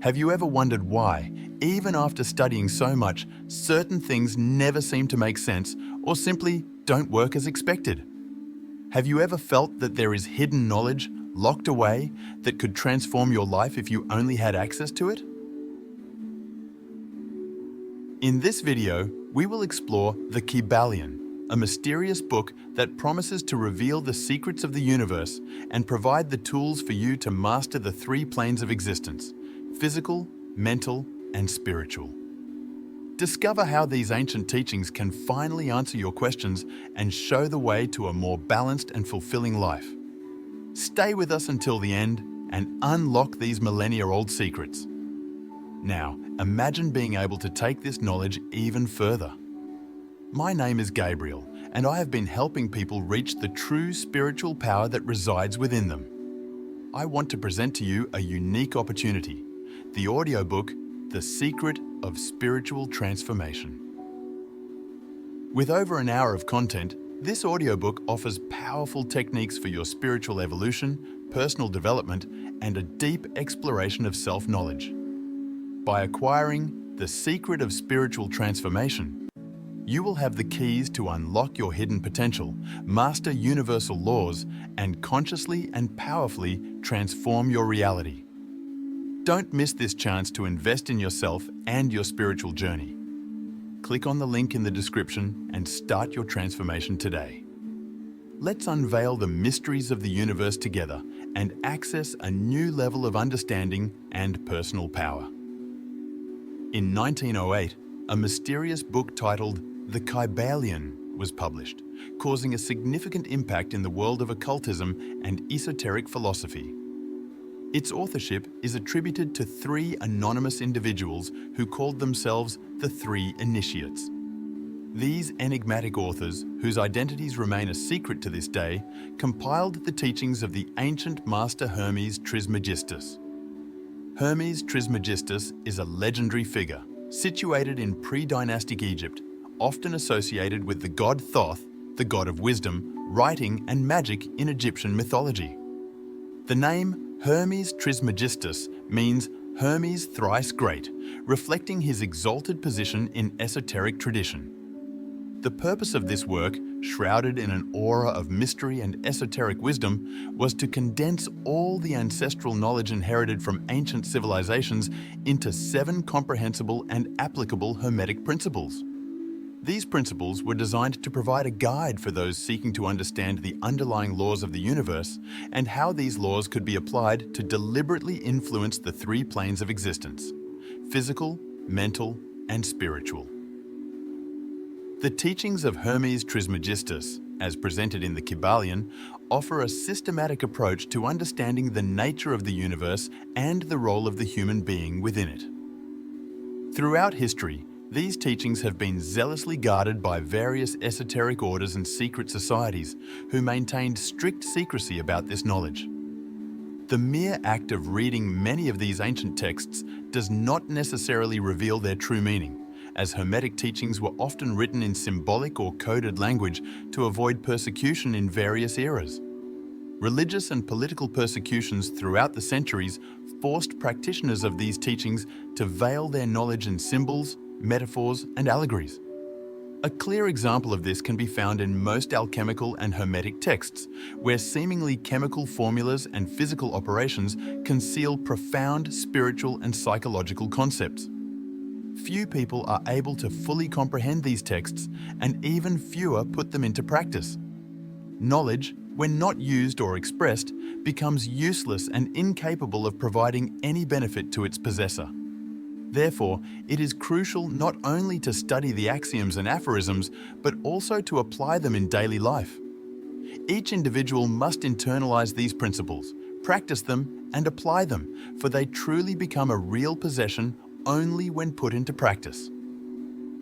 Have you ever wondered why, even after studying so much, certain things never seem to make sense or simply don't work as expected? Have you ever felt that there is hidden knowledge locked away that could transform your life if you only had access to it? In this video, we will explore the Kybalion, a mysterious book that promises to reveal the secrets of the universe and provide the tools for you to master the three planes of existence: physical, mental, and spiritual. Discover how these ancient teachings can finally answer your questions and show the way to a more balanced and fulfilling life. Stay with us until the end and unlock these millennia-old secrets. Now, imagine being able to take this knowledge even further. My name is Gabriel, and I have been helping people reach the true spiritual power that resides within them. I want to present to you a unique opportunity: the audiobook, The Secret of Spiritual Transformation. With over an hour of content, this audiobook offers powerful techniques for your spiritual evolution, personal development, and a deep exploration of self-knowledge. By acquiring The Secret of Spiritual Transformation, you will have the keys to unlock your hidden potential, master universal laws, and consciously and powerfully transform your reality. Don't miss this chance to invest in yourself and your spiritual journey. Click on the link in the description and start your transformation today. Let's unveil the mysteries of the universe together and access a new level of understanding and personal power. In 1908, a mysterious book titled The Kybalion was published, causing a significant impact in the world of occultism and esoteric philosophy. Its authorship is attributed to three anonymous individuals who called themselves the Three Initiates. These enigmatic authors, whose identities remain a secret to this day, compiled the teachings of the ancient master Hermes Trismegistus. Hermes Trismegistus is a legendary figure, situated in pre-dynastic Egypt, often associated with the god Thoth, the god of wisdom, writing, and magic in Egyptian mythology. The name Hermes Trismegistus means Hermes thrice great, reflecting his exalted position in esoteric tradition. The purpose of this work, shrouded in an aura of mystery and esoteric wisdom, was to condense all the ancestral knowledge inherited from ancient civilizations into 7 comprehensible and applicable Hermetic principles. These principles were designed to provide a guide for those seeking to understand the underlying laws of the universe and how these laws could be applied to deliberately influence the three planes of existence: physical, mental, and spiritual. The teachings of Hermes Trismegistus, as presented in the Kybalion, offer a systematic approach to understanding the nature of the universe and the role of the human being within it. Throughout history, these teachings have been zealously guarded by various esoteric orders and secret societies who maintained strict secrecy about this knowledge. The mere act of reading many of these ancient texts does not necessarily reveal their true meaning, as Hermetic teachings were often written in symbolic or coded language to avoid persecution in various eras. Religious and political persecutions throughout the centuries forced practitioners of these teachings to veil their knowledge in symbols, metaphors, and allegories. A clear example of this can be found in most alchemical and Hermetic texts, where seemingly chemical formulas and physical operations conceal profound spiritual and psychological concepts. Few people are able to fully comprehend these texts, and even fewer put them into practice. Knowledge, when not used or expressed, becomes useless and incapable of providing any benefit to its possessor. Therefore, it is crucial not only to study the axioms and aphorisms, but also to apply them in daily life. Each individual must internalize these principles, practice them, and apply them, for they truly become a real possession only when put into practice.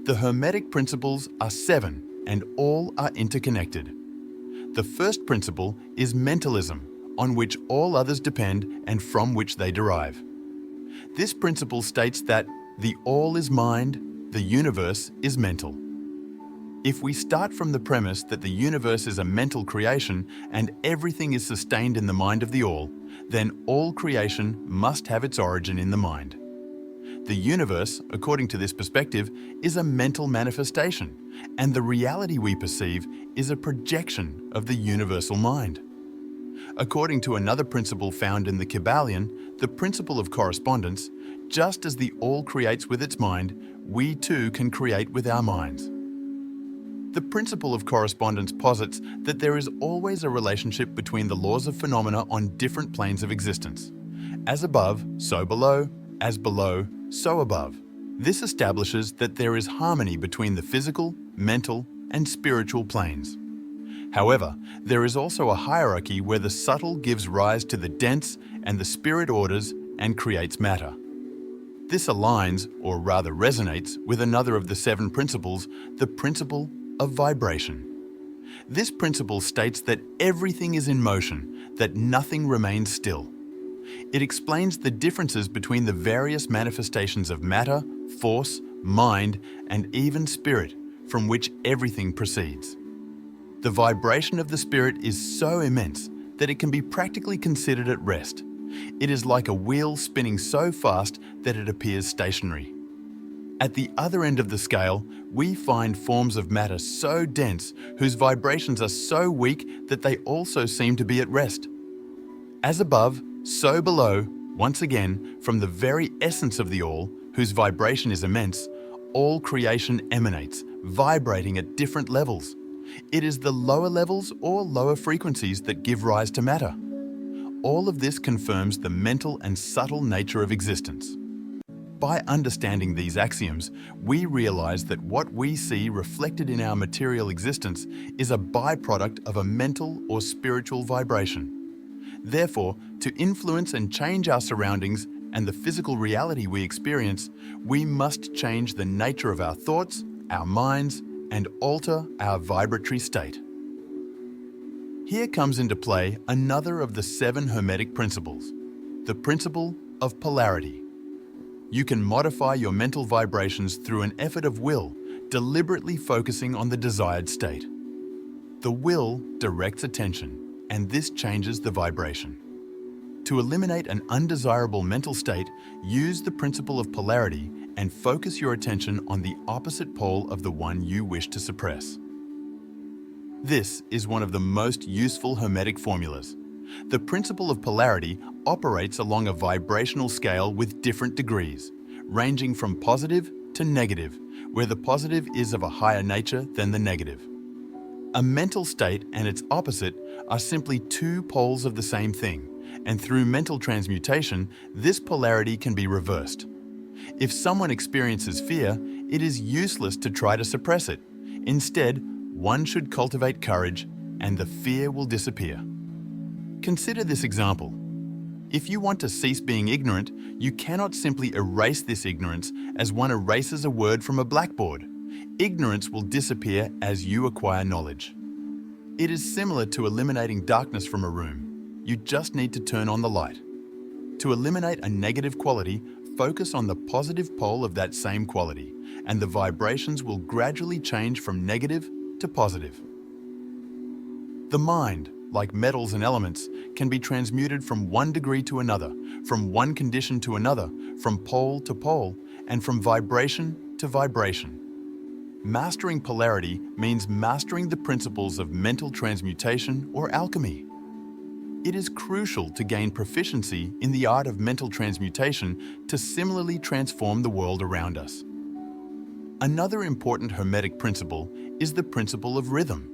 The Hermetic principles are 7, and all are interconnected. The first principle is mentalism, on which all others depend and from which they derive. This principle states that the all is mind, the universe is mental. If we start from the premise that the universe is a mental creation and everything is sustained in the mind of the all, then all creation must have its origin in the mind. The universe, according to this perspective, is a mental manifestation, and the reality we perceive is a projection of the universal mind. According to another principle found in the Kybalion, the principle of correspondence, just as the all creates with its mind, we too can create with our minds. The principle of correspondence posits that there is always a relationship between the laws of phenomena on different planes of existence. As above, so below; as below, so above. This establishes that there is harmony between the physical, mental, and spiritual planes. However, there is also a hierarchy where the subtle gives rise to the dense and the spirit orders and creates matter. This aligns, or rather resonates, with another of the 7 principles, the principle of vibration. This principle states that everything is in motion, that nothing remains still. It explains the differences between the various manifestations of matter, force, mind, and even spirit, from which everything proceeds. The vibration of the spirit is so immense that it can be practically considered at rest. It is like a wheel spinning so fast that it appears stationary. At the other end of the scale, we find forms of matter so dense whose vibrations are so weak that they also seem to be at rest. As above, so below, once again, from the very essence of the all, whose vibration is immense, all creation emanates, vibrating at different levels. It is the lower levels or lower frequencies that give rise to matter. All of this confirms the mental and subtle nature of existence. By understanding these axioms, we realize that what we see reflected in our material existence is a byproduct of a mental or spiritual vibration. Therefore, to influence and change our surroundings and the physical reality we experience, we must change the nature of our thoughts, our minds, and alter our vibratory state. Here comes into play another of the 7 Hermetic principles, the principle of polarity. You can modify your mental vibrations through an effort of will, deliberately focusing on the desired state. The will directs attention, and this changes the vibration. To eliminate an undesirable mental state, use the principle of polarity and focus your attention on the opposite pole of the one you wish to suppress. This is one of the most useful Hermetic formulas. The principle of polarity operates along a vibrational scale with different degrees, ranging from positive to negative, where the positive is of a higher nature than the negative. A mental state and its opposite are simply 2 poles of the same thing, and through mental transmutation, this polarity can be reversed. If someone experiences fear, it is useless to try to suppress it. Instead, one should cultivate courage, and the fear will disappear. Consider this example. If you want to cease being ignorant, you cannot simply erase this ignorance as one erases a word from a blackboard. Ignorance will disappear as you acquire knowledge. It is similar to eliminating darkness from a room. You just need to turn on the light. To eliminate a negative quality, focus on the positive pole of that same quality, and the vibrations will gradually change from negative to positive. The mind, like metals and elements, can be transmuted from one degree to another, from one condition to another, from pole to pole, and from vibration to vibration. Mastering polarity means mastering the principles of mental transmutation or alchemy. It is crucial to gain proficiency in the art of mental transmutation to similarly transform the world around us. Another important Hermetic principle is the principle of rhythm.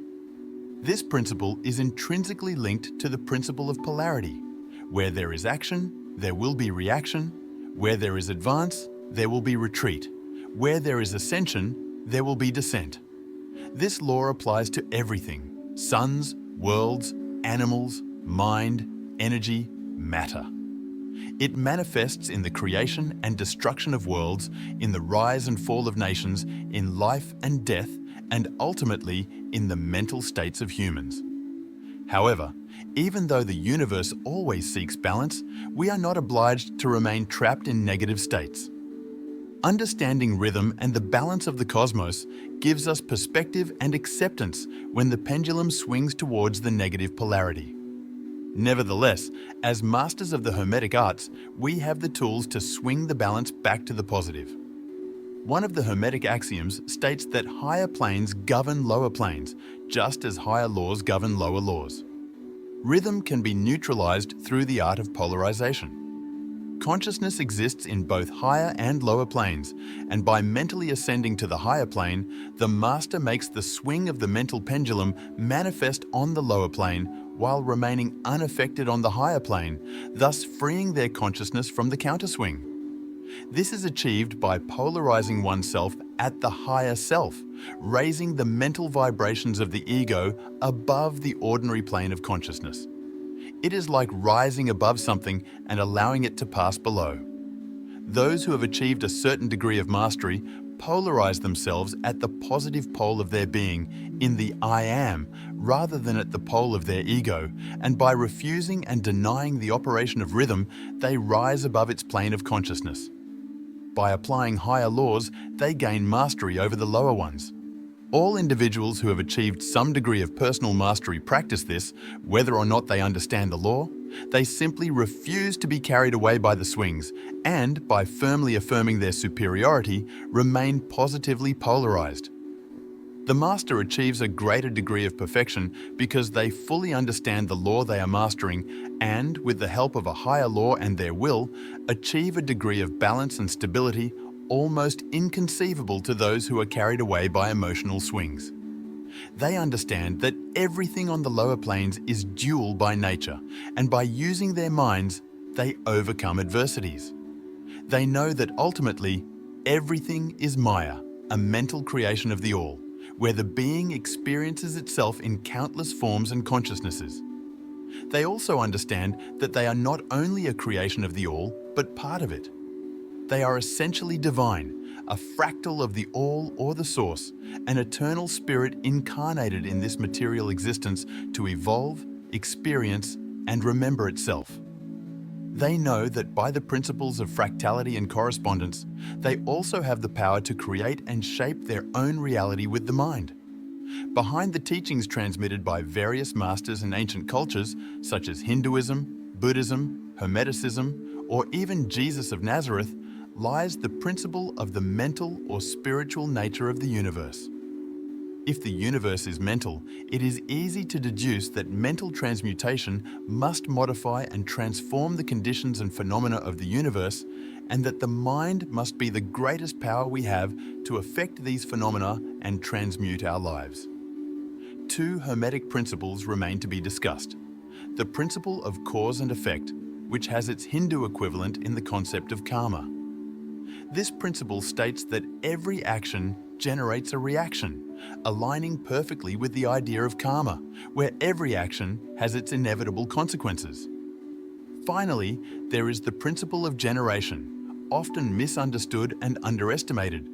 This principle is intrinsically linked to the principle of polarity. Where there is action, there will be reaction. Where there is advance, there will be retreat. Where there is ascension, there will be descent. This law applies to everything: suns, worlds, animals, mind, energy, matter. It manifests in the creation and destruction of worlds, in the rise and fall of nations, in life and death, and ultimately in the mental states of humans. However, even though the universe always seeks balance, we are not obliged to remain trapped in negative states. Understanding rhythm and the balance of the cosmos gives us perspective and acceptance when the pendulum swings towards the negative polarity. Nevertheless, as masters of the Hermetic arts, we have the tools to swing the balance back to the positive. One of the Hermetic axioms states that higher planes govern lower planes, just as higher laws govern lower laws. Rhythm can be neutralized through the art of polarization. Consciousness exists in both higher and lower planes, and by mentally ascending to the higher plane, the master makes the swing of the mental pendulum manifest on the lower plane while remaining unaffected on the higher plane, thus freeing their consciousness from the counterswing. This is achieved by polarizing oneself at the higher self, raising the mental vibrations of the ego above the ordinary plane of consciousness. It is like rising above something and allowing it to pass below. Those who have achieved a certain degree of mastery polarize themselves at the positive pole of their being, in the I am, rather than at the pole of their ego, and by refusing and denying the operation of rhythm, they rise above its plane of consciousness. By applying higher laws, they gain mastery over the lower ones. All individuals who have achieved some degree of personal mastery practice this, whether or not they understand the law. They simply refuse to be carried away by the swings, and by firmly affirming their superiority, remain positively polarized. The master achieves a greater degree of perfection because they fully understand the law they are mastering and, with the help of a higher law and their will, achieve a degree of balance and stability almost inconceivable to those who are carried away by emotional swings. They understand that everything on the lower planes is dual by nature, and by using their minds, they overcome adversities. They know that ultimately, everything is Maya, a mental creation of the All, where the being experiences itself in countless forms and consciousnesses. They also understand that they are not only a creation of the All, but part of it. They are essentially divine, a fractal of the All or the Source, an eternal spirit incarnated in this material existence to evolve, experience, and remember itself. They know that by the principles of fractality and correspondence, they also have the power to create and shape their own reality with the mind. Behind the teachings transmitted by various masters in ancient cultures, such as Hinduism, Buddhism, Hermeticism, or even Jesus of Nazareth, lies the principle of the mental or spiritual nature of the universe. If the universe is mental, it is easy to deduce that mental transmutation must modify and transform the conditions and phenomena of the universe, and that the mind must be the greatest power we have to affect these phenomena and transmute our lives. Two Hermetic principles remain to be discussed. The principle of cause and effect, which has its Hindu equivalent in the concept of karma. This principle states that every action generates a reaction, aligning perfectly with the idea of karma, where every action has its inevitable consequences. Finally, there is the principle of generation, often misunderstood and underestimated,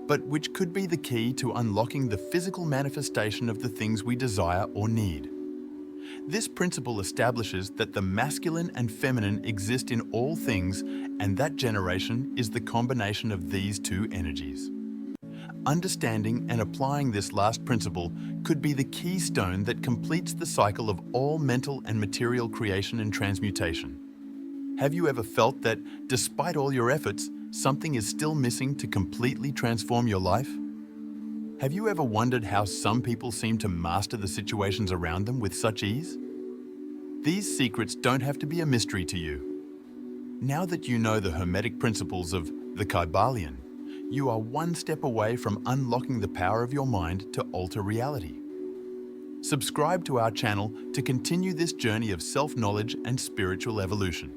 but which could be the key to unlocking the physical manifestation of the things we desire or need. This principle establishes that the masculine and feminine exist in all things, and that generation is the combination of these two energies. Understanding and applying this last principle could be the keystone that completes the cycle of all mental and material creation and transmutation. Have you ever felt that, despite all your efforts, something is still missing to completely transform your life? Have you ever wondered how some people seem to master the situations around them with such ease? These secrets don't have to be a mystery to you. Now that you know the Hermetic principles of the Kybalion, you are one step away from unlocking the power of your mind to alter reality. Subscribe to our channel to continue this journey of self-knowledge and spiritual evolution.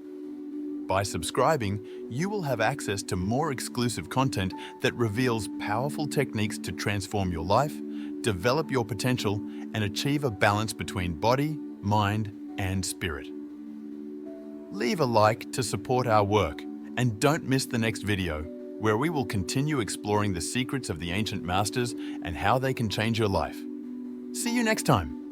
By subscribing, you will have access to more exclusive content that reveals powerful techniques to transform your life, develop your potential, and achieve a balance between body, mind, and spirit. Leave a like to support our work, and don't miss the next video, where we will continue exploring the secrets of the ancient masters and how they can change your life. See you next time.